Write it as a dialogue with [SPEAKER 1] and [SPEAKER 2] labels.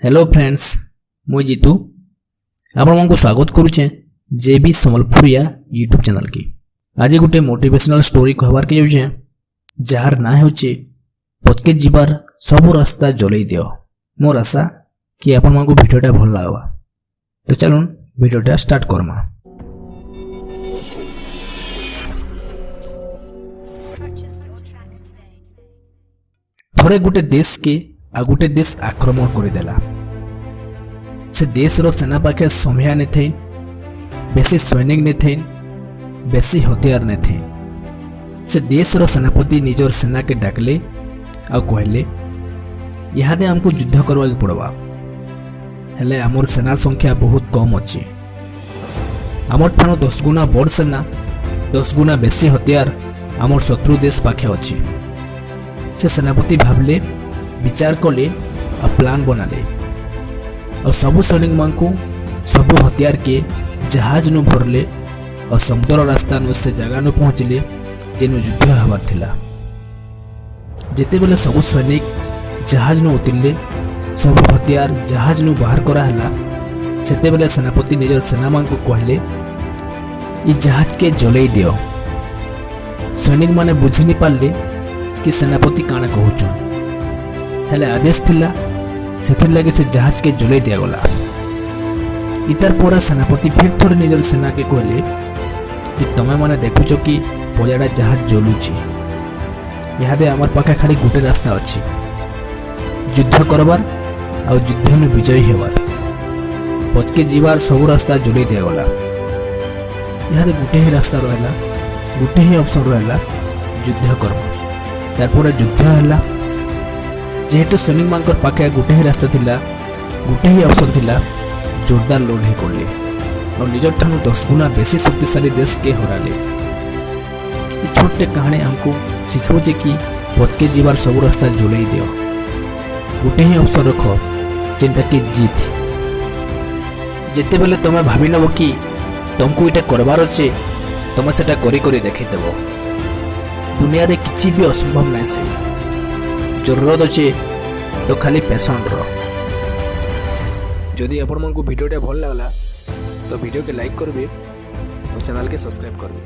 [SPEAKER 1] Hello friends, मुझे जीतू आपको स्वागत करुचे जेबी संबलपुरिया यूट्यूब चैनल की। आज गोटे मोटिवेशनल स्टोरी कहबार के जाऊे जार ना होचे पथके जीवार सब रास्ता जलई दियो। मोर आशा कि आपण मानकु वीडियोटा भल लागबा। तो चलून वीडियोटा स्टार्ट करमा। थोड़े गोटे देश के आ गोटे देश आक्रमण करदेला। से देश रो सेना पाखे समया ने थे, बेसी सैनिक ने थे, बेसी हथियार ने थे। से देश रो सेनापति निजर सेना के डाकले आ कहले इहादे हमको युद्ध करवा के पड़वा। हेले आमर सेना संख्या बहुत कम अच्छी। आमर ठानो 10 गुना बड़ सेना, 10 गुना बेसी हथियार आमर शत्रु देश पाखे अच्छी। से सेनापति भावले, विचार कले और प्लान बनाले और सबु सैनिक मान को सबु हथियार के जहाज नु भरले और समुद्र रास्ता नु से जगह नु पहुंचले जेनु युद्ध हबार थिला। जेते बेले सबु सैनिक जहाज नु उतरले, सबु हथियार जहाज नु बाहर करा हला, सेते बेले सेनापति निजर सेना मान को कहले ई जहाज के जलई दियो। सैनिक माने बुझी नि पारले कि सेनापति काना कहउछन। हेले आदेश थिला सेथिर लगे से जहाज के जलई दिया गला। इतार पोरा सेनापति फिर थोड़े निजर सेना के कहले कि तमे माने देखुछो कि पजाड़ा जहाज जलुची। इहादे आमर पाखे खाली गोटे रास्ता अछि, युद्ध करबार आ युद्ध में विजयी हेबार। पचके जीवार सब रास्ता जलई दिया गला। इहादे गोटे ही रास्ता रहला, गोटे ही ऑप्शन रहला, युद्ध करबा। तारपर युद्ध हला। जेहेतु सैनिक मानकर पाखे गोटे ही रास्ता थिला, गोटे ही ऑप्शन थिला, जोरदार लड़ाई करले और निजर ठानु 10 गुना बेसी शक्तिशाली देश के हराले। ये छोटे कहानी हमको सिखाउचे कि पथके जीवार सब रास्ता जलई दियो। गोटे ही ऑप्शन रखो जेंटा कि जीत। जेते बेले तमे भाबी नबो कि तुमको इटा करबार अछि, तमे सेटा करी करी देखि देबो। दुनिया रे किछि भी असंभव नै से। जरूरत अच्छे तो खाली पैशन रो। जदि आपण मन को वीडियोटा भल लागला तो वीडियो के लाइक करबे और चैनल के सब्सक्राइब करबे।